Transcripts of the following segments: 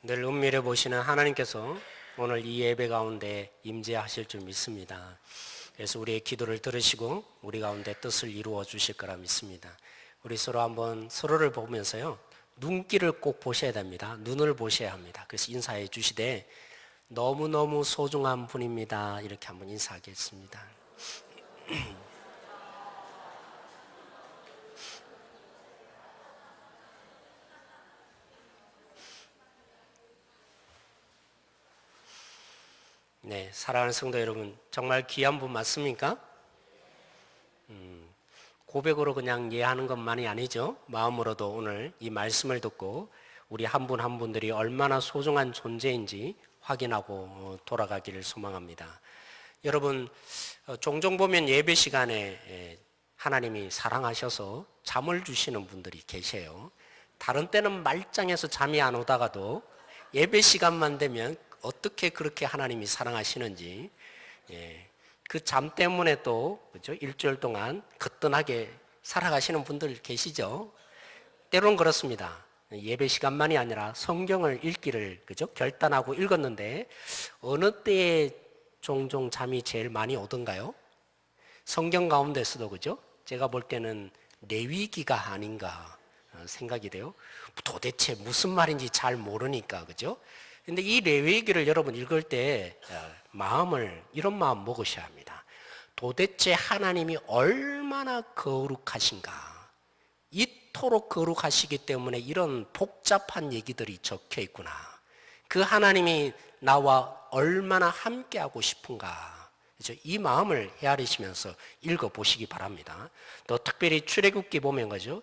늘 은밀해 보시는 하나님께서 오늘 이 예배 가운데 임재하실 줄 믿습니다. 그래서 우리의 기도를 들으시고 우리 가운데 뜻을 이루어 주실 거라 믿습니다. 우리 서로 한번 서로를 보면서요, 눈길을 꼭 보셔야 됩니다. 눈을 보셔야 합니다. 그래서 인사해 주시되 너무너무 소중한 분입니다. 이렇게 한번 인사하겠습니다. 네, 사랑하는 성도 여러분, 정말 귀한 분 맞습니까? 고백으로 그냥 이해하는 것만이 아니죠. 마음으로도 오늘 이 말씀을 듣고 우리 한 분 한 분들이 얼마나 소중한 존재인지 확인하고 돌아가기를 소망합니다. 여러분, 종종 보면 예배 시간에 하나님이 사랑하셔서 잠을 주시는 분들이 계세요. 다른 때는 말짱해서 잠이 안 오다가도 예배 시간만 되면 어떻게 그렇게 하나님이 사랑하시는지, 그 잠 때문에 또 그죠? 일주일 동안 거뜬하게 살아가시는 분들 계시죠? 때로는 그렇습니다. 예배 시간만이 아니라 성경을 읽기를 그죠? 결단하고 읽었는데 어느 때에 종종 잠이 제일 많이 오던가요? 성경 가운데서도 그죠? 제가 볼 때는 레위기가 아닌가 생각이 돼요. 도대체 무슨 말인지 잘 모르니까 그죠? 근데 이 레위기를 여러분 읽을 때 이런 마음 먹으셔야 합니다. 도대체 하나님이 얼마나 거룩하신가. 이토록 거룩하시기 때문에 이런 복잡한 얘기들이 적혀 있구나. 그 하나님이 나와 얼마나 함께하고 싶은가. 그렇죠? 이 마음을 헤아리시면서 읽어보시기 바랍니다. 또 특별히 출애굽기 보면 거죠.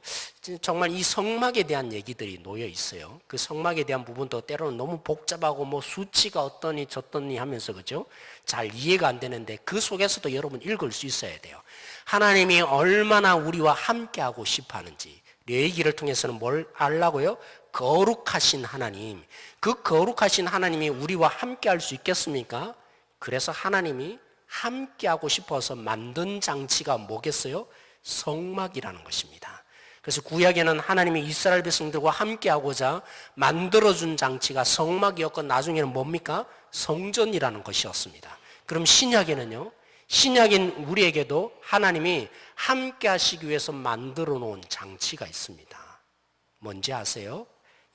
정말 이 성막에 대한 얘기들이 놓여 있어요. 그 성막에 대한 부분도 때로는 너무 복잡하고 뭐 수치가 어떠니 저떠니 하면서 그죠? 잘 이해가 안 되는데 그 속에서도 여러분 읽을 수 있어야 돼요. 하나님이 얼마나 우리와 함께하고 싶어 하는지. 레위기를 통해서는 뭘 알라고요? 거룩하신 하나님. 그 거룩하신 하나님이 우리와 함께할 수 있겠습니까? 그래서 하나님이 함께하고 싶어서 만든 장치가 뭐겠어요? 성막이라는 것입니다. 그래서 구약에는 하나님이 이스라엘 백성들과 함께하고자 만들어준 장치가 성막이었고 나중에는 뭡니까? 성전이라는 것이었습니다. 그럼 신약에는요? 신약인 우리에게도 하나님이 함께하시기 위해서 만들어 놓은 장치가 있습니다. 뭔지 아세요?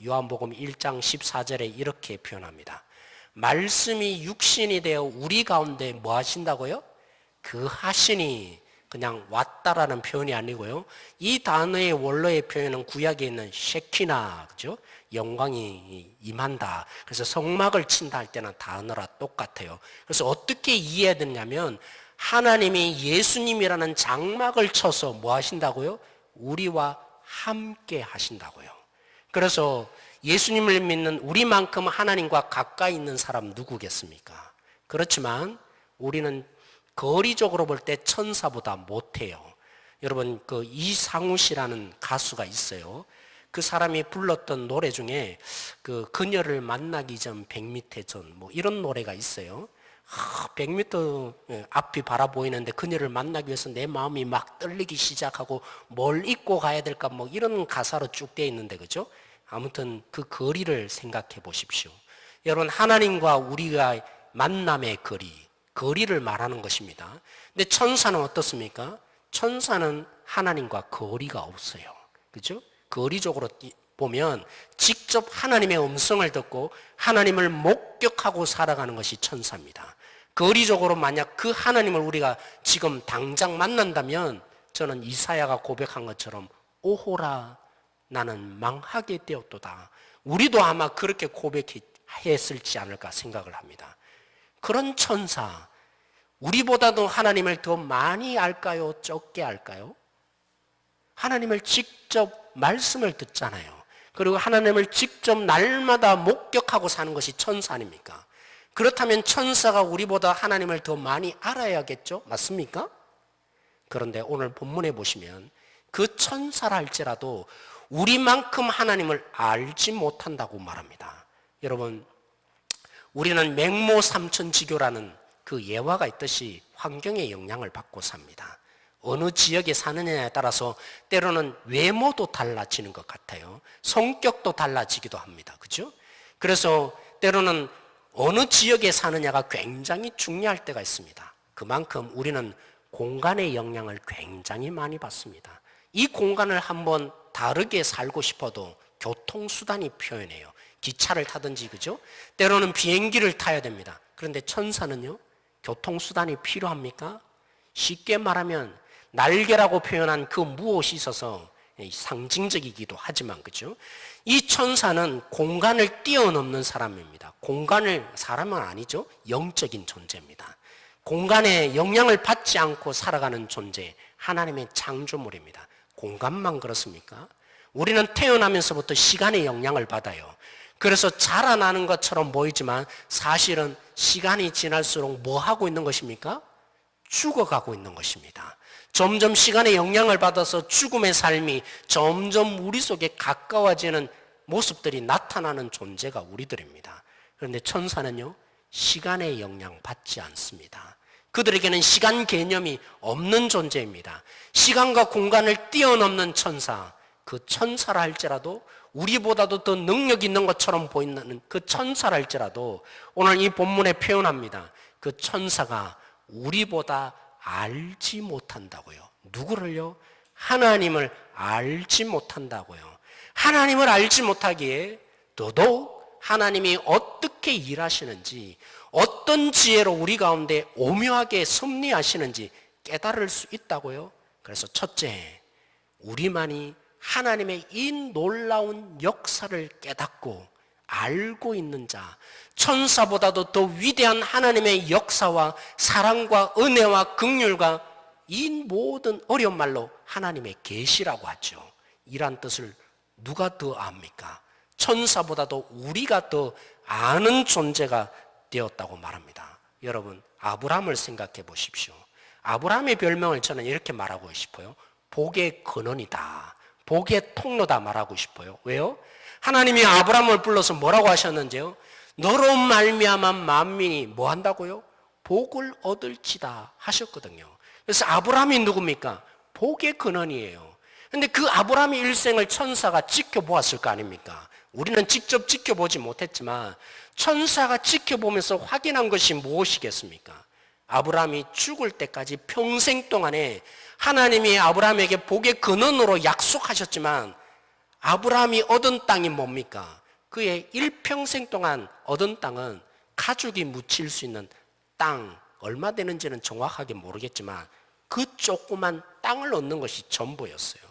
요한복음 1장 14절에 이렇게 표현합니다. 말씀이 육신이 되어 우리 가운데 뭐 하신다고요? 그 하시니 그냥 왔다라는 표현이 아니고요. 이 단어의 원어의 표현은 구약에 있는 셰키나, 그죠? 영광이 임한다. 그래서 성막을 친다 할 때는 단어라 똑같아요. 그래서 어떻게 이해해야 되냐면 하나님이 예수님이라는 장막을 쳐서 뭐 하신다고요? 우리와 함께 하신다고요. 그래서 예수님을 믿는 우리만큼 하나님과 가까이 있는 사람 누구겠습니까? 그렇지만 우리는 거리적으로 볼 때 천사보다 못해요. 여러분 그 이상우 씨라는 가수가 있어요. 그 사람이 불렀던 노래 중에 그 그녀를 만나기 전 100m 전 뭐 이런 노래가 있어요. 100m 앞이 바라보이는데 그녀를 만나기 위해서 내 마음이 막 떨리기 시작하고 뭘 입고 가야 될까 뭐 이런 가사로 쭉 되어 있는데 그죠? 아무튼 그 거리를 생각해 보십시오. 여러분 하나님과 우리가 만남의 거리를 말하는 것입니다. 근데 천사는 어떻습니까? 천사는 하나님과 거리가 없어요. 그죠? 거리적으로 보면 직접 하나님의 음성을 듣고 하나님을 목격하고 살아가는 것이 천사입니다. 거리적으로 만약 그 하나님을 우리가 지금 당장 만난다면 저는 이사야가 고백한 것처럼 오호라 나는 망하게 되었도다. 우리도 아마 그렇게 고백했을지 않을까 생각을 합니다. 그런 천사, 우리보다도 하나님을 더 많이 알까요? 적게 알까요? 하나님을 직접 말씀을 듣잖아요. 그리고 하나님을 직접 날마다 목격하고 사는 것이 천사 아닙니까? 그렇다면 천사가 우리보다 하나님을 더 많이 알아야겠죠? 맞습니까? 그런데 오늘 본문에 보시면 그 천사라 할지라도 우리만큼 하나님을 알지 못한다고 말합니다. 여러분, 우리는 맹모삼천지교라는 그 예화가 있듯이 환경의 영향을 받고 삽니다. 어느 지역에 사느냐에 따라서 때로는 외모도 달라지는 것 같아요. 성격도 달라지기도 합니다. 그죠? 그래서 때로는 어느 지역에 사느냐가 굉장히 중요할 때가 있습니다. 그만큼 우리는 공간의 영향을 굉장히 많이 받습니다. 이 공간을 한번 다르게 살고 싶어도 교통수단이 표현해요. 기차를 타든지, 그죠? 때로는 비행기를 타야 됩니다. 그런데 천사는요, 교통수단이 필요합니까? 쉽게 말하면 날개라고 표현한 그 무엇이 있어서 상징적이기도 하지만, 그죠? 이 천사는 공간을 뛰어넘는 사람입니다. 사람은 아니죠. 영적인 존재입니다. 공간에 영향을 받지 않고 살아가는 존재, 하나님의 창조물입니다. 공간만 그렇습니까? 우리는 태어나면서부터 시간의 영향을 받아요. 그래서 자라나는 것처럼 보이지만 사실은 시간이 지날수록 뭐 하고 있는 것입니까? 죽어가고 있는 것입니다. 점점 시간의 영향을 받아서 죽음의 삶이 점점 우리 속에 가까워지는 모습들이 나타나는 존재가 우리들입니다. 그런데 천사는요, 시간의 영향 받지 않습니다. 그들에게는 시간 개념이 없는 존재입니다. 시간과 공간을 뛰어넘는 천사, 그 천사라 할지라도 우리보다도 더 능력 있는 것처럼 보이는 그 천사라 할지라도 오늘 이 본문에 표현합니다. 그 천사가 우리보다 알지 못한다고요. 누구를요? 하나님을 알지 못한다고요. 하나님을 알지 못하기에 더더욱 하나님이 어떻게 일하시는지, 어떤 지혜로 우리 가운데 오묘하게 섭리하시는지 깨달을 수 있다고요. 그래서 첫째, 우리만이 하나님의 이 놀라운 역사를 깨닫고 알고 있는 자, 천사보다도 더 위대한 하나님의 역사와 사랑과 은혜와 긍휼과 이 모든 어려운 말로 하나님의 계시라고 하죠. 이란 뜻을 누가 더 압니까? 천사보다도 우리가 더 아는 존재가 되었다고 말합니다. 여러분, 아브라함을 생각해 보십시오. 아브라함의 별명을 저는 이렇게 말하고 싶어요. 복의 근원이다, 복의 통로다 말하고 싶어요. 왜요? 하나님이 아브라함을 불러서 뭐라고 하셨는지요? 너로 말미암아 만민이 뭐 한다고요? 복을 얻을지다 하셨거든요. 그래서 아브라함이 누굽니까? 복의 근원이에요. 그런데 그 아브라함의 일생을 천사가 지켜보았을 거 아닙니까? 우리는 직접 지켜보지 못했지만 천사가 지켜보면서 확인한 것이 무엇이겠습니까? 아브라함이 죽을 때까지 평생 동안에 하나님이 아브라함에게 복의 근원으로 약속하셨지만 아브라함이 얻은 땅이 뭡니까? 그의 일평생 동안 얻은 땅은 가죽이 묻힐 수 있는 땅, 얼마 되는지는 정확하게 모르겠지만 그 조그만 땅을 얻는 것이 전부였어요.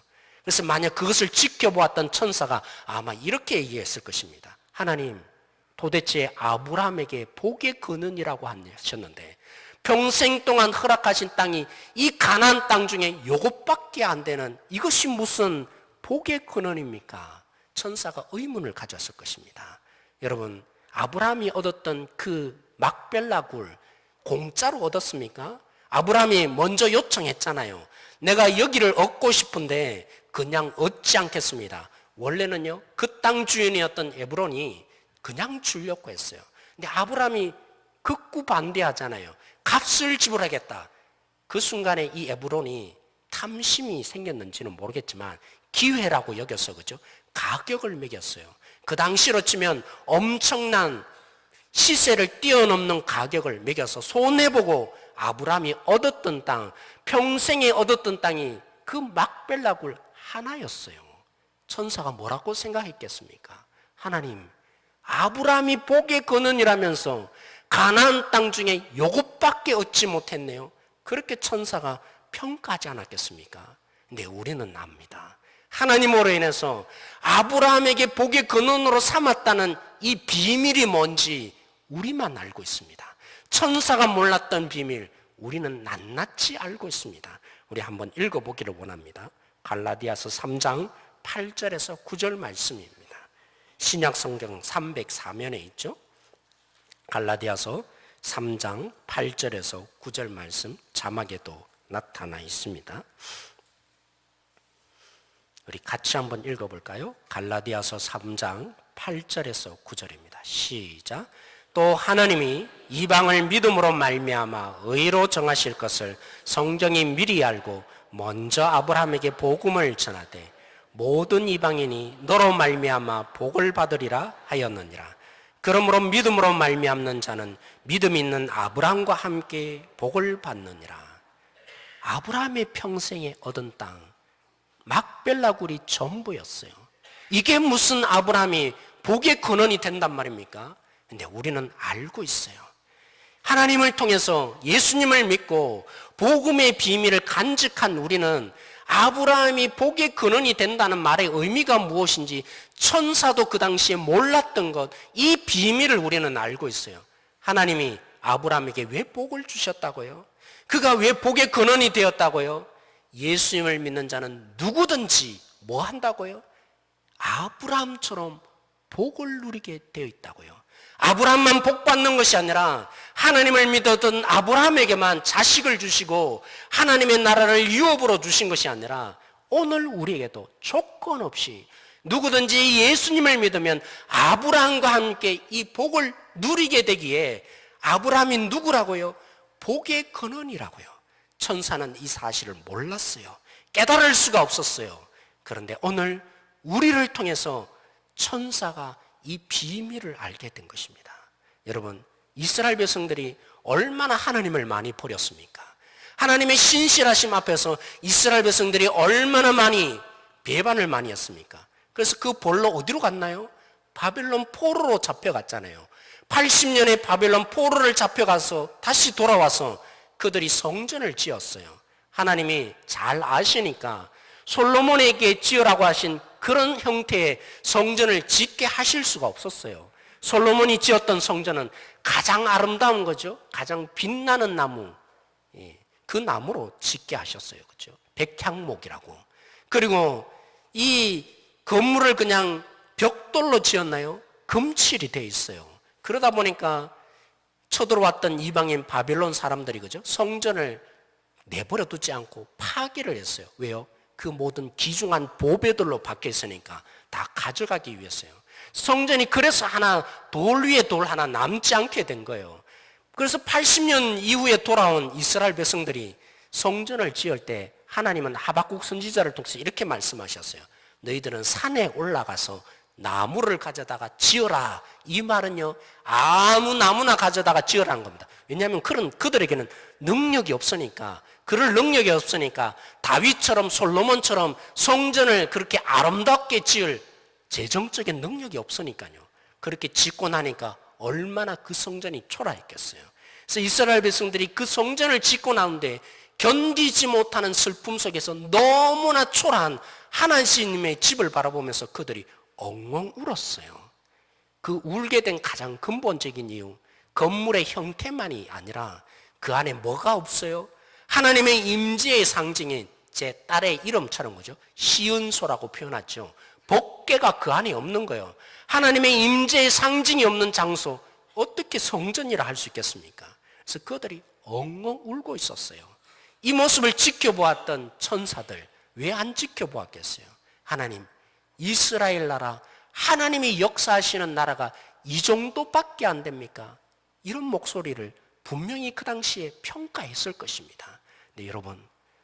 그래서 만약 그것을 지켜보았던 천사가 아마 이렇게 얘기했을 것입니다. 하나님, 도대체 아브라함에게 복의 근원이라고 하셨는데 평생 동안 허락하신 땅이 이 가나안 땅 중에 요것밖에 안 되는 이것이 무슨 복의 근원입니까? 천사가 의문을 가졌을 것입니다. 여러분, 아브라함이 얻었던 그 막벨라 굴 공짜로 얻었습니까? 아브라함이 먼저 요청했잖아요. 내가 여기를 얻고 싶은데 그냥 얻지 않겠습니다. 원래는요, 그 땅 주인이었던 에브론이 그냥 주려고 했어요. 근데 아브라함이 극구 반대하잖아요. 값을 지불하겠다. 그 순간에 이 에브론이 탐심이 생겼는지는 모르겠지만 기회라고 여겼어, 그죠? 가격을 매겼어요. 그 당시로 치면 엄청난 시세를 뛰어넘는 가격을 매겨서 손해보고 아브라함이 얻었던 땅, 평생에 얻었던 땅이 그 막벨라 굴 하나였어요. 천사가 뭐라고 생각했겠습니까? 하나님, 아브라함이 복의 근원이라면서 가나안 땅 중에 요것밖에 얻지 못했네요. 그렇게 천사가 평가하지 않았겠습니까? 근데 우리는 압니다. 하나님으로 인해서 아브라함에게 복의 근원으로 삼았다는 이 비밀이 뭔지 우리만 알고 있습니다. 천사가 몰랐던 비밀 우리는 낱낱이 알고 있습니다. 우리 한번 읽어보기를 원합니다. 갈라디아서 3장 8절에서 9절 말씀입니다. 신약성경 304면에 있죠. 갈라디아서 3장 8절에서 9절 말씀 자막에도 나타나 있습니다. 우리 같이 한번 읽어볼까요? 갈라디아서 3장 8절에서 9절입니다. 시작. 또 하나님이 이방을 믿음으로 말미암아 의로 정하실 것을 성경이 미리 알고 먼저 아브라함에게 복음을 전하되 모든 이방인이 너로 말미암아 복을 받으리라 하였느니라. 그러므로 믿음으로 말미암는 자는 믿음 있는 아브라함과 함께 복을 받느니라. 아브라함의 평생에 얻은 땅, 막벨라굴이 전부였어요. 이게 무슨 아브라함이 복의 근원이 된단 말입니까? 근데 우리는 알고 있어요. 하나님을 통해서 예수님을 믿고 복음의 비밀을 간직한 우리는 아브라함이 복의 근원이 된다는 말의 의미가 무엇인지 천사도 그 당시에 몰랐던 것, 이 비밀을 우리는 알고 있어요. 하나님이 아브라함에게 왜 복을 주셨다고요? 그가 왜 복의 근원이 되었다고요? 예수님을 믿는 자는 누구든지 뭐 한다고요? 아브라함처럼 복을 누리게 되어 있다고요. 아브라함만 복 받는 것이 아니라 하나님을 믿었던 아브라함에게만 자식을 주시고 하나님의 나라를 유업으로 주신 것이 아니라 오늘 우리에게도 조건 없이 누구든지 예수님을 믿으면 아브라함과 함께 이 복을 누리게 되기에 아브라함이 누구라고요? 복의 근원이라고요. 천사는 이 사실을 몰랐어요. 깨달을 수가 없었어요. 그런데 오늘 우리를 통해서 천사가 이 비밀을 알게 된 것입니다. 여러분, 이스라엘 백성들이 얼마나 하나님을 많이 버렸습니까? 하나님의 신실하심 앞에서 이스라엘 백성들이 얼마나 많이 배반을 많이 했습니까? 그래서 그 볼로 어디로 갔나요? 바벨론 포로로 잡혀갔잖아요. 80년의 바벨론 포로를 잡혀가서 다시 돌아와서 그들이 성전을 지었어요. 하나님이 잘 아시니까 솔로몬에게 지으라고 하신 그런 형태의 성전을 짓게 하실 수가 없었어요. 솔로몬이 지었던 성전은 가장 아름다운 거죠. 가장 빛나는 나무, 그 나무로 짓게 하셨어요. 그렇죠? 백향목이라고. 그리고 이 건물을 그냥 벽돌로 지었나요? 금칠이 돼 있어요. 그러다 보니까 쳐들어왔던 이방인 바벨론 사람들이 그죠? 성전을 내버려 두지 않고 파괴를 했어요. 왜요? 그 모든 귀중한 보배들로 박혀 있으니까 다 가져가기 위해서요. 성전이 그래서 하나 돌 위에 돌 하나 남지 않게 된 거예요. 그래서 80년 이후에 돌아온 이스라엘 백성들이 성전을 지을 때 하나님은 하박국 선지자를 통해서 이렇게 말씀하셨어요. 너희들은 산에 올라가서 나무를 가져다가 지어라. 이 말은요, 아무 나무나 가져다가 지으라는 겁니다. 왜냐하면 그들에게는 능력이 없으니까, 그럴 능력이 없으니까 다윗처럼 솔로몬처럼 성전을 그렇게 아름답게 지을 재정적인 능력이 없으니까요. 그렇게 짓고 나니까 얼마나 그 성전이 초라했겠어요. 그래서 이스라엘 백성들이 그 성전을 짓고 나는데 견디지 못하는 슬픔 속에서 너무나 초라한 하나님의 집을 바라보면서 그들이 엉엉 울었어요. 그 울게 된 가장 근본적인 이유, 건물의 형태만이 아니라 그 안에 뭐가 없어요? 하나님의 임재의 상징인 제 딸의 이름처럼 거죠. 시은소라고 표현하죠. 복궤가 그 안에 없는 거예요. 하나님의 임재의 상징이 없는 장소, 어떻게 성전이라 할 수 있겠습니까? 그래서 그들이 엉엉 울고 있었어요. 이 모습을 지켜보았던 천사들, 왜 안 지켜보았겠어요? 하나님, 이스라엘 나라, 하나님이 역사하시는 나라가 이 정도밖에 안 됩니까? 이런 목소리를 분명히 그 당시에 평가했을 것입니다. 근데 여러분,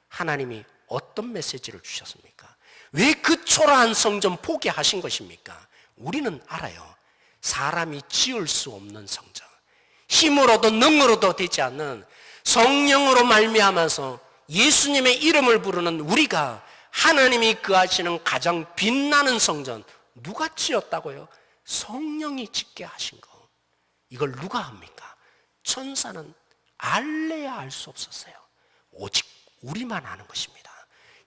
하나님이 어떤 메시지를 주셨습니까? 왜 그 초라한 성전 포기하신 것입니까? 우리는 알아요. 사람이 지을 수 없는 성전, 힘으로도 능으로도 되지 않는 성령으로 말미암아서 예수님의 이름을 부르는 우리가 하나님이 거하시는 가장 빛나는 성전, 누가 지었다고요? 성령이 짓게 하신 거. 이걸 누가 합니까? 천사는 알래야 알 수 없었어요. 오직 우리만 아는 것입니다.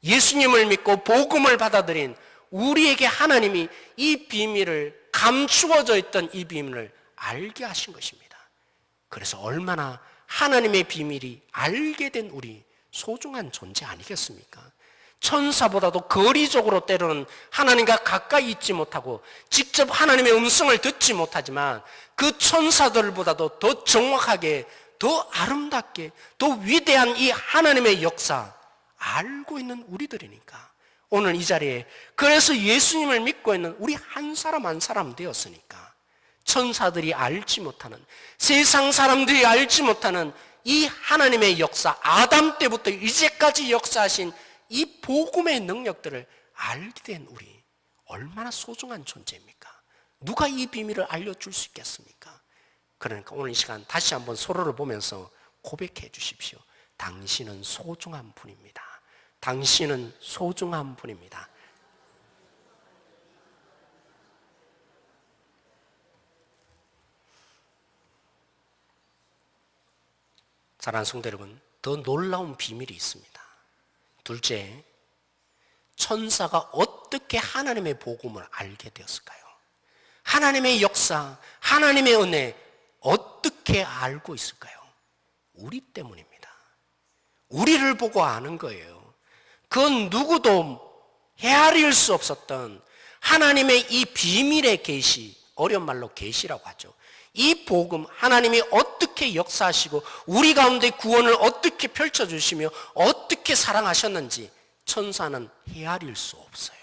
예수님을 믿고 복음을 받아들인 우리에게 하나님이 이 비밀을, 감추어져 있던 이 비밀을 알게 하신 것입니다. 그래서 얼마나 하나님의 비밀이 알게 된 우리 소중한 존재 아니겠습니까? 천사보다도 거리적으로 때로는 하나님과 가까이 있지 못하고 직접 하나님의 음성을 듣지 못하지만 그 천사들보다도 더 정확하게, 더 아름답게, 더 위대한 이 하나님의 역사 알고 있는 우리들이니까 오늘 이 자리에, 그래서 예수님을 믿고 있는 우리 한 사람 한 사람 되었으니까 천사들이 알지 못하는, 세상 사람들이 알지 못하는 이 하나님의 역사, 아담 때부터 이제까지 역사하신 이 복음의 능력들을 알게 된 우리 얼마나 소중한 존재입니까? 누가 이 비밀을 알려줄 수 있겠습니까? 그러니까 오늘 이 시간 다시 한번 서로를 보면서 고백해 주십시오. 당신은 소중한 분입니다. 당신은 소중한 분입니다. 사랑하는 성도 여러분, 더 놀라운 비밀이 있습니다. 둘째, 천사가 어떻게 하나님의 복음을 알게 되었을까요? 하나님의 역사, 하나님의 은혜 어떻게 알고 있을까요? 우리 때문입니다. 우리를 보고 아는 거예요. 그건 누구도 헤아릴 수 없었던 하나님의 이 비밀의 계시, 어려운 말로 계시라고 하죠. 이 복음, 하나님이 어떻게 역사하시고 우리 가운데 구원을 어떻게 펼쳐주시며 어떻게 사랑하셨는지 천사는 헤아릴 수 없어요.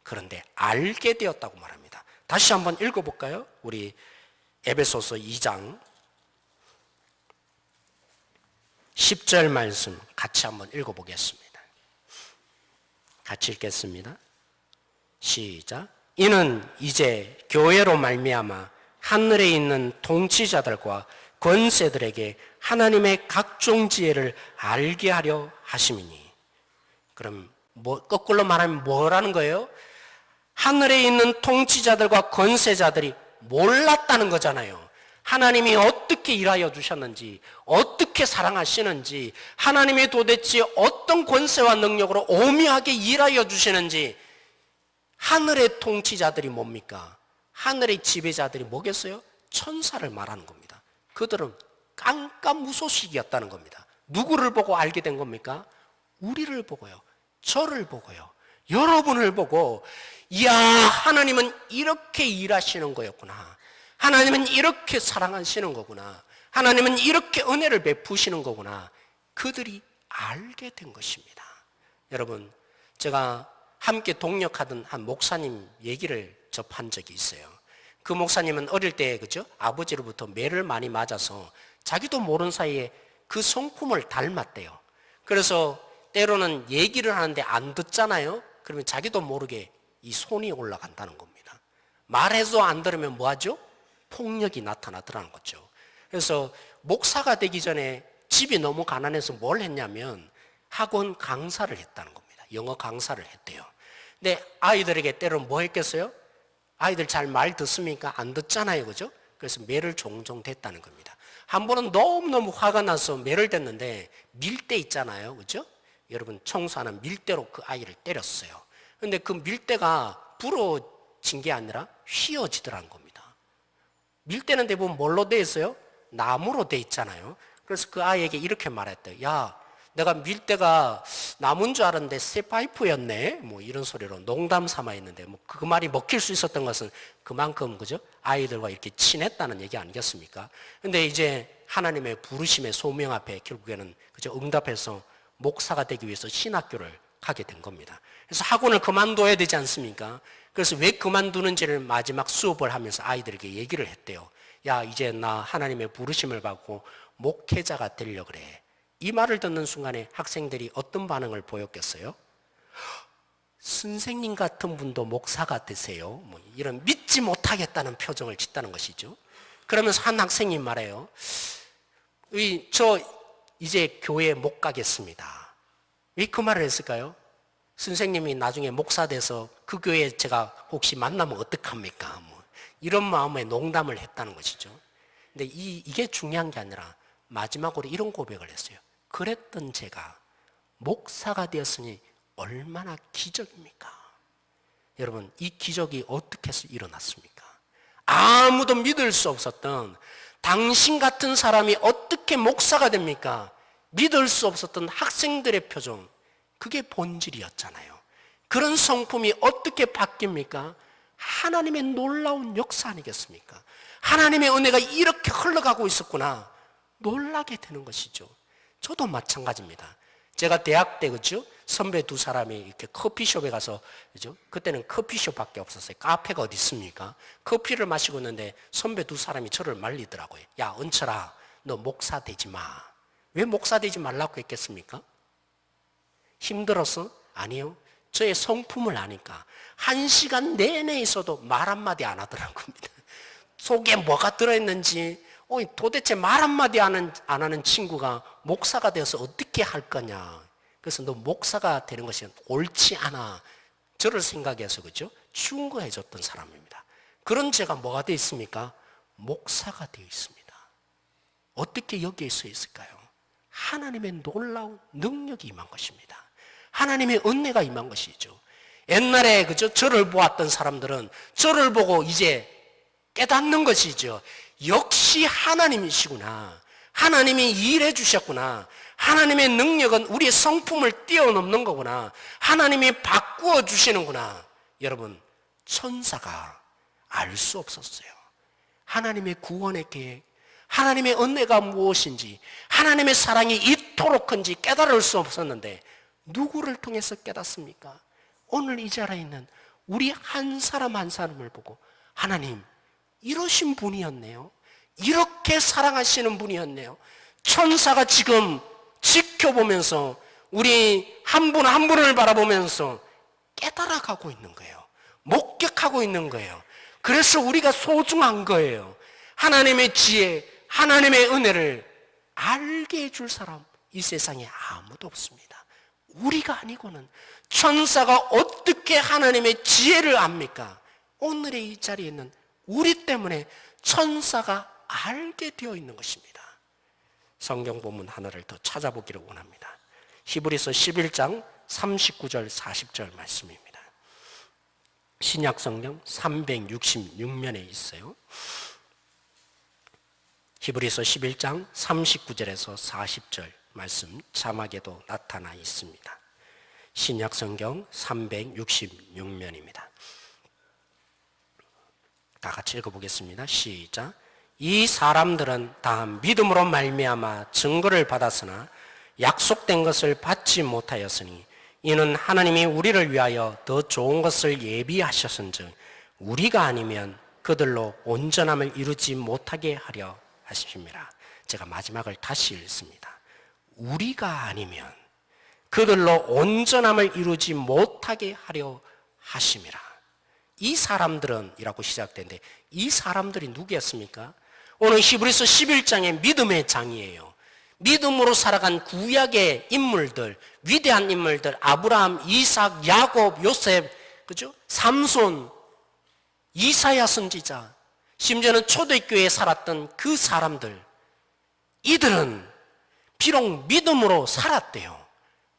그런데 알게 되었다고 말합니다. 다시 한번 읽어볼까요? 우리 에베소서 2장 10절 말씀 같이 한번 읽어보겠습니다. 같이 읽겠습니다. 시작. 이는 이제 교회로 말미암아 하늘에 있는 통치자들과 권세들에게 하나님의 각종 지혜를 알게 하려 하심이니. 그럼 거꾸로 말하면 뭐라는 거예요? 하늘에 있는 통치자들과 권세자들이 몰랐다는 거잖아요. 하나님이 어떻게 일하여 주셨는지, 어떻게 사랑하시는지, 하나님이 도대체 어떤 권세와 능력으로 오묘하게 일하여 주시는지. 하늘의 통치자들이 뭡니까? 하늘의 지배자들이 뭐겠어요? 천사를 말하는 겁니다. 그들은 깜깜무소식이었다는 겁니다. 누구를 보고 알게 된 겁니까? 우리를 보고요. 저를 보고요. 여러분을 보고, 이야, 하나님은 이렇게 일하시는 거였구나. 하나님은 이렇게 사랑하시는 거구나. 하나님은 이렇게 은혜를 베푸시는 거구나. 그들이 알게 된 것입니다. 여러분, 제가 함께 동역하던 한 목사님 얘기를 접한 적이 있어요. 그 목사님은 어릴 때, 그죠? 아버지로부터 매를 많이 맞아서 자기도 모르는 사이에 그 성품을 닮았대요. 그래서 때로는 얘기를 하는데 안 듣잖아요? 그러면 자기도 모르게 이 손이 올라간다는 겁니다. 말해도 안 들으면 뭐 하죠? 폭력이 나타나더라는 거죠. 그래서 목사가 되기 전에 집이 너무 가난해서 뭘 했냐면 학원 강사를 했다는 겁니다. 영어 강사를 했대요. 근데 아이들에게 때로는 뭐 했겠어요? 아이들 잘 말 듣습니까? 안 듣잖아요. 그죠? 그래서 매를 종종 댔다는 겁니다. 한 번은 너무너무 화가 나서 매를 댔는데 밀대 있잖아요. 그죠? 여러분 청소하는 밀대로 그 아이를 때렸어요. 근데 그 밀대가 부러진 게 아니라 휘어지더라는 겁니다. 밀대는 대부분 뭘로 돼 있어요? 나무로 돼 있잖아요. 그래서 그 아이에게 이렇게 말했대요. 야, 내가 밀대가 나무인 줄 알았는데 새 파이프였네. 뭐 이런 소리로 농담 삼아 있는데 뭐 그 말이 먹힐 수 있었던 것은 그만큼 그죠? 아이들과 이렇게 친했다는 얘기 아니겠습니까? 근데 이제 하나님의 부르심의 소명 앞에 결국에는 그죠? 응답해서 목사가 되기 위해서 신학교를 가게 된 겁니다. 그래서 학원을 그만둬야 되지 않습니까? 그래서 왜 그만두는지를 마지막 수업을 하면서 아이들에게 얘기를 했대요. 야, 이제 나 하나님의 부르심을 받고 목회자가 되려고 그래. 이 말을 듣는 순간에 학생들이 어떤 반응을 보였겠어요? 선생님 같은 분도 목사가 되세요? 뭐 이런 믿지 못하겠다는 표정을 짓다는 것이죠. 그러면서 한 학생이 말해요. 저 이제 교회에 못 가겠습니다. 왜 그 말을 했을까요? 선생님이 나중에 목사 돼서 그 교회에 제가 혹시 만나면 어떡합니까? 뭐 이런 마음에 농담을 했다는 것이죠. 근데 이게 중요한 게 아니라 마지막으로 이런 고백을 했어요. 그랬던 제가 목사가 되었으니 얼마나 기적입니까? 여러분, 이 기적이 어떻게 해서 일어났습니까? 아무도 믿을 수 없었던 당신 같은 사람이 어떻게 목사가 됩니까? 믿을 수 없었던 학생들의 표정, 그게 본질이었잖아요. 그런 성품이 어떻게 바뀝니까? 하나님의 놀라운 역사 아니겠습니까? 하나님의 은혜가 이렇게 흘러가고 있었구나. 놀라게 되는 것이죠. 저도 마찬가지입니다. 제가 대학 때 그죠? 선배 두 사람이 이렇게 커피숍에 가서 그죠? 그때는 커피숍밖에 없었어요. 카페가 어디 있습니까? 커피를 마시고 있는데 선배 두 사람이 저를 말리더라고요. 야, 은철아, 너 목사 되지 마. 왜 목사 되지 말라고 했겠습니까? 힘들어서? 아니요. 저의 성품을 아니까 1시간 내내 있어도 말 한마디 안 하더라고요. 속에 뭐가 들어있는지 도대체 말 한마디 안 하는 친구가 목사가 되어서 어떻게 할 거냐. 그래서 너 목사가 되는 것이 옳지 않아. 저를 생각해서 그죠? 충고해 줬던 사람입니다. 그런 제가 뭐가 되어 있습니까? 목사가 되어 있습니다. 어떻게 여기에 서 있을까요? 하나님의 놀라운 능력이 임한 것입니다. 하나님의 은혜가 임한 것이죠. 옛날에 그죠? 저를 보았던 사람들은 저를 보고 이제 깨닫는 것이죠. 역시 하나님이시구나. 하나님이 일해 주셨구나. 하나님의 능력은 우리의 성품을 뛰어넘는 거구나. 하나님이 바꾸어 주시는구나. 여러분, 천사가 알 수 없었어요. 하나님의 구원의 계획, 하나님의 은혜가 무엇인지, 하나님의 사랑이 이토록 큰지 깨달을 수 없었는데 누구를 통해서 깨닫습니까? 오늘 이 자리에 있는 우리 한 사람 한 사람을 보고 하나님, 이러신 분이었네요. 이렇게 사랑하시는 분이었네요. 천사가 지금 지켜보면서 우리 한 분 한 분을 바라보면서 깨달아가고 있는 거예요. 목격하고 있는 거예요. 그래서 우리가 소중한 거예요. 하나님의 지혜, 하나님의 은혜를 알게 해줄 사람 이 세상에 아무도 없습니다. 우리가 아니고는 천사가 어떻게 하나님의 지혜를 압니까? 오늘의 이 자리에 있는 우리 때문에 천사가 알게 되어 있는 것입니다. 성경 본문 하나를 더 찾아보기를 원합니다. 히브리서 11장 39절 40절 말씀입니다. 신약 성경 366면에 있어요. 히브리서 11장 39절에서 40절 말씀 자막에도 나타나 있습니다. 신약 성경 366면입니다. 다 같이 읽어보겠습니다. 시작. 이 사람들은 다 믿음으로 말미암아 증거를 받았으나 약속된 것을 받지 못하였으니 이는 하나님이 우리를 위하여 더 좋은 것을 예비하셨은즉 우리가 아니면 그들로 온전함을 이루지 못하게 하려 하십니다. 제가 마지막을 다시 읽습니다. 우리가 아니면 그들로 온전함을 이루지 못하게 하려 하심이라. 이 사람들은 이라고 시작되는데 이 사람들이 누구였습니까? 오늘 히브리서 11장의 믿음의 장이에요. 믿음으로 살아간 구약의 인물들, 위대한 인물들, 아브라함, 이삭, 야곱, 요셉, 그죠? 삼손, 이사야 선지자, 심지어는 초대교회에 살았던 그 사람들, 이들은 비록 믿음으로 살았대요.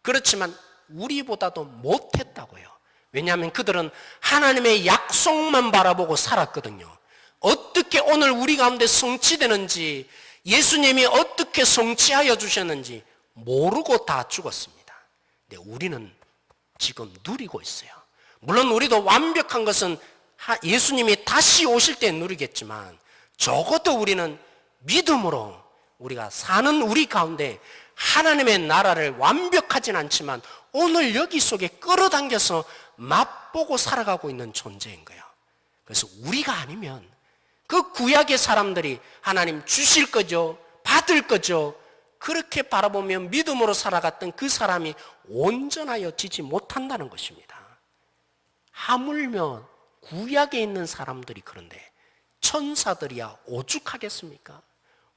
그렇지만 우리보다도 못했다고요. 왜냐하면 그들은 하나님의 약속만 바라보고 살았거든요. 어떻게 오늘 우리 가운데 성취되는지, 예수님이 어떻게 성취하여 주셨는지 모르고 다 죽었습니다. 근데 우리는 지금 누리고 있어요. 물론 우리도 완벽한 것은 예수님이 다시 오실 때 누리겠지만 적어도 우리는 믿음으로 우리가 사는 우리 가운데 하나님의 나라를 완벽하진 않지만 오늘 여기 속에 끌어당겨서 맛보고 살아가고 있는 존재인 거예요. 그래서 우리가 아니면 그 구약의 사람들이 하나님 주실 거죠, 받을 거죠, 그렇게 바라보며 믿음으로 살아갔던 그 사람이 온전하여 지지 못한다는 것입니다. 하물며 구약에 있는 사람들이 그런데 천사들이야 오죽하겠습니까?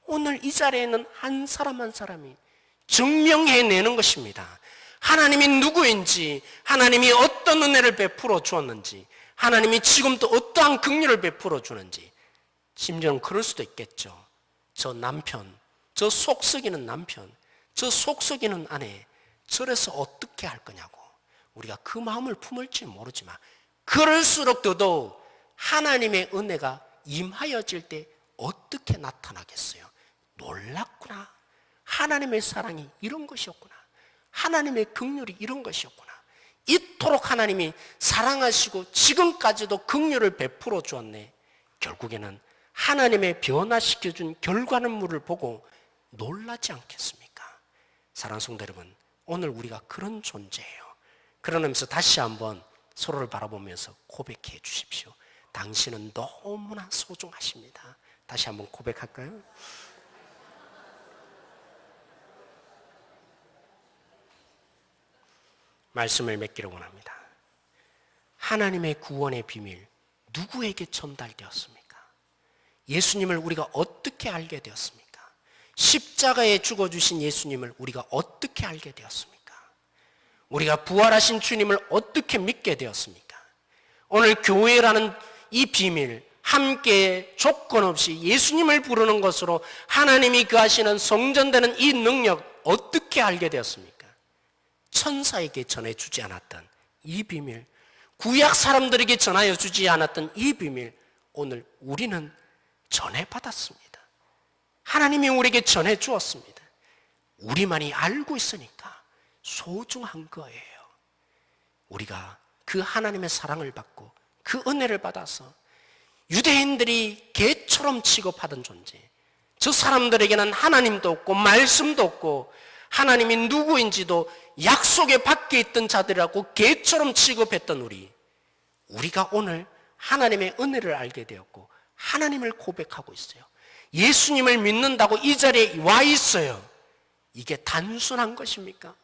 오늘 이 자리에 있는 한 사람 한 사람이 증명해내는 것입니다. 하나님이 누구인지, 하나님이 어떤 은혜를 베풀어 주었는지, 하나님이 지금도 어떠한 긍휼을 베풀어 주는지, 심지어는 그럴 수도 있겠죠. 저 남편, 저 속썩이는 남편, 저 속썩이는 아내, 저래서 어떻게 할 거냐고 우리가 그 마음을 품을지 모르지만 그럴수록 더더욱 하나님의 은혜가 임하여질 때 어떻게 나타나겠어요? 놀랍구나. 하나님의 사랑이 이런 것이었구나. 하나님의 긍휼이 이런 것이었구나. 이토록 하나님이 사랑하시고 지금까지도 긍휼을 베풀어 주었네. 결국에는 하나님의 변화시켜준 결과물을 보고 놀라지 않겠습니까? 사랑하는 성도 여러분, 오늘 우리가 그런 존재예요. 그러면서 다시 한번 서로를 바라보면서 고백해 주십시오. 당신은 너무나 소중하십니다. 다시 한번 고백할까요? 말씀을 맺기를 원합니다. 하나님의 구원의 비밀 누구에게 전달되었습니까? 예수님을 우리가 어떻게 알게 되었습니까? 십자가에 죽어주신 예수님을 우리가 어떻게 알게 되었습니까? 우리가 부활하신 주님을 어떻게 믿게 되었습니까? 오늘 교회라는 이 비밀, 함께 조건 없이 예수님을 부르는 것으로 하나님이 거하시는 성전되는 이 능력 어떻게 알게 되었습니까? 천사에게 전해주지 않았던 이 비밀, 구약 사람들에게 전하여 주지 않았던 이 비밀, 오늘 우리는 전해받았습니다. 하나님이 우리에게 전해 주었습니다. 우리만이 알고 있으니까 소중한 거예요. 우리가 그 하나님의 사랑을 받고 그 은혜를 받아서 유대인들이 개처럼 취급하던 존재, 저 사람들에게는 하나님도 없고 말씀도 없고 하나님이 누구인지도 약속의 밖에 있던 자들이라고 개처럼 취급했던 우리가 오늘 하나님의 은혜를 알게 되었고 하나님을 고백하고 있어요. 예수님을 믿는다고 이 자리에 와 있어요. 이게 단순한 것입니까?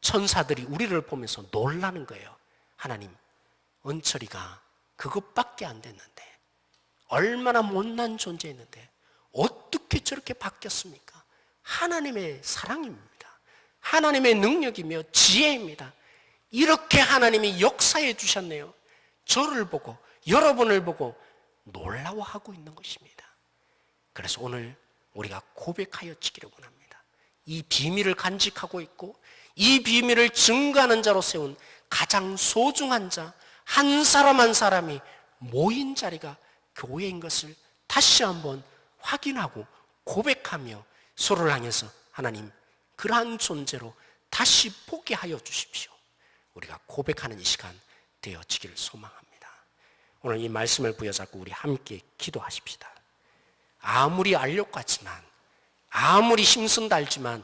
천사들이 우리를 보면서 놀라는 거예요. 하나님, 은철이가 그것밖에 안 됐는데, 얼마나 못난 존재였는데 어떻게 저렇게 바뀌었습니까? 하나님의 사랑입니다. 하나님의 능력이며 지혜입니다. 이렇게 하나님이 역사해 주셨네요. 저를 보고 여러분을 보고 놀라워하고 있는 것입니다. 그래서 오늘 우리가 고백하여 지기를 원합니다. 이 비밀을 간직하고 있고 이 비밀을 증거하는 자로 세운 가장 소중한 자, 한 사람 한 사람이 모인 자리가 교회인 것을 다시 한번 확인하고 고백하며 서로를 향해서 하나님, 그러한 존재로 다시 보게 하여 주십시오. 우리가 고백하는 이 시간 되어지기를 소망합니다. 오늘 이 말씀을 부여잡고 우리 함께 기도하십시다. 아무리 알력 같지만, 아무리 힘쓴다 알지만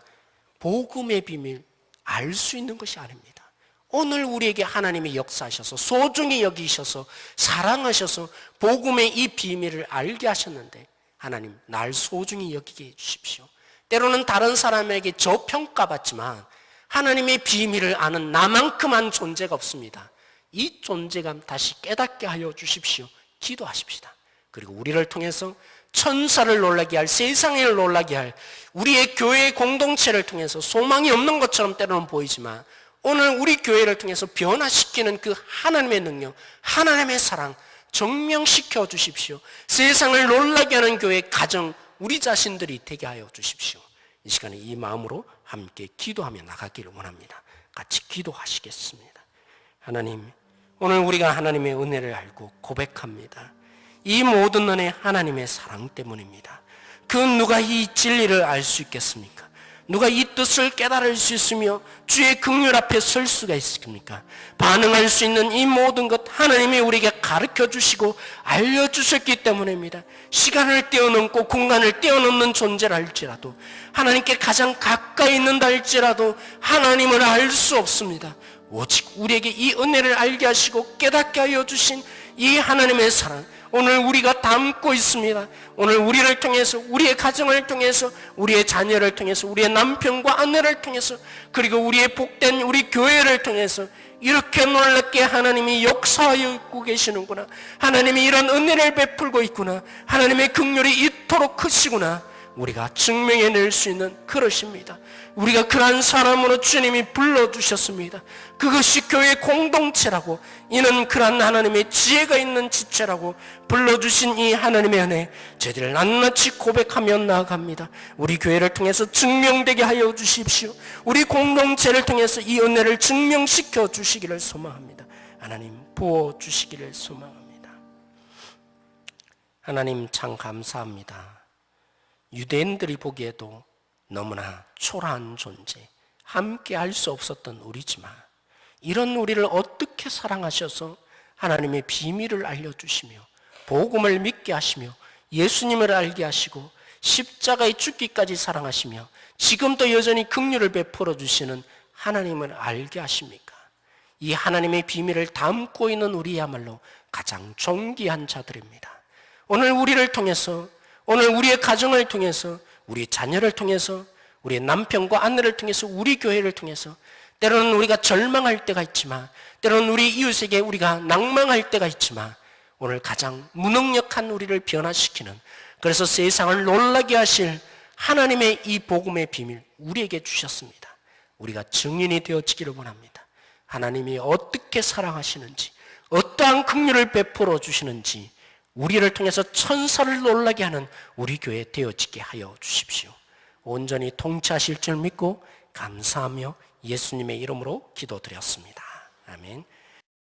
복음의 비밀 알 수 있는 것이 아닙니다. 오늘 우리에게 하나님이 역사하셔서 소중히 여기셔서 사랑하셔서 복음의 이 비밀을 알게 하셨는데 하나님, 날 소중히 여기게 해주십시오. 때로는 다른 사람에게 저평가받지만 하나님의 비밀을 아는 나만큼한 존재가 없습니다. 이 존재감 다시 깨닫게 하여 주십시오. 기도하십시다. 그리고 우리를 통해서 천사를 놀라게 할, 세상을 놀라게 할 우리의 교회 공동체를 통해서 소망이 없는 것처럼 때로는 보이지만 오늘 우리 교회를 통해서 변화시키는 그 하나님의 능력, 하나님의 사랑 증명시켜 주십시오. 세상을 놀라게 하는 교회 가정, 우리 자신들이 되게 하여 주십시오. 이 시간에 이 마음으로 함께 기도하며 나가기를 원합니다. 같이 기도하시겠습니다. 하나님, 오늘 우리가 하나님의 은혜를 알고 고백합니다. 이 모든 은혜 하나님의 사랑 때문입니다. 그 누가 이 진리를 알 수 있겠습니까? 누가 이 뜻을 깨달을 수 있으며 주의 긍휼 앞에 설 수가 있습니까? 반응할 수 있는 이 모든 것 하나님이 우리에게 가르쳐 주시고 알려주셨기 때문입니다. 시간을 뛰어넘고 공간을 뛰어넘는 존재라 할지라도, 하나님께 가장 가까이 있는다 할지라도 하나님을 알 수 없습니다. 오직 우리에게 이 은혜를 알게 하시고 깨닫게 하여 주신 이 하나님의 사랑, 오늘 우리가 담고 있습니다. 오늘 우리를 통해서, 우리의 가정을 통해서, 우리의 자녀를 통해서, 우리의 남편과 아내를 통해서, 그리고 우리의 복된 우리 교회를 통해서 이렇게 놀랍게 하나님이 역사하여 있고 계시는구나. 하나님이 이런 은혜를 베풀고 있구나. 하나님의 긍휼이 이토록 크시구나. 우리가 증명해낼 수 있는 그릇입니다. 우리가 그러한 사람으로 주님이 불러주셨습니다. 그것이 교회 공동체라고, 이는 그러한 하나님의 지혜가 있는 지체라고 불러주신 이 하나님의 은혜, 저희들 낱낱이 고백하며 나아갑니다. 우리 교회를 통해서 증명되게 하여 주십시오. 우리 공동체를 통해서 이 은혜를 증명시켜 주시기를 소망합니다. 하나님, 부어주시기를 소망합니다. 하나님, 참 감사합니다. 유대인들이 보기에도 너무나 초라한 존재, 함께 할 수 없었던 우리지만 이런 우리를 어떻게 사랑하셔서 하나님의 비밀을 알려주시며 복음을 믿게 하시며 예수님을 알게 하시고 십자가에 죽기까지 사랑하시며 지금도 여전히 긍휼을 베풀어 주시는 하나님을 알게 하십니까? 이 하나님의 비밀을 담고 있는 우리야말로 가장 존귀한 자들입니다. 오늘 우리를 통해서, 오늘 우리의 가정을 통해서, 우리 자녀를 통해서, 우리의 남편과 아내를 통해서, 우리 교회를 통해서 때로는 우리가 절망할 때가 있지만 때로는 우리 이웃에게 우리가 낭망할 때가 있지만 오늘 가장 무능력한 우리를 변화시키는, 그래서 세상을 놀라게 하실 하나님의 이 복음의 비밀 우리에게 주셨습니다. 우리가 증인이 되어지기를 원합니다. 하나님이 어떻게 사랑하시는지, 어떠한 긍휼을 베풀어 주시는지 우리를 통해서 천사를 놀라게 하는 우리 교회 되어지게 하여 주십시오. 온전히 통치하실 줄 믿고 감사하며 예수님의 이름으로 기도드렸습니다. 아멘.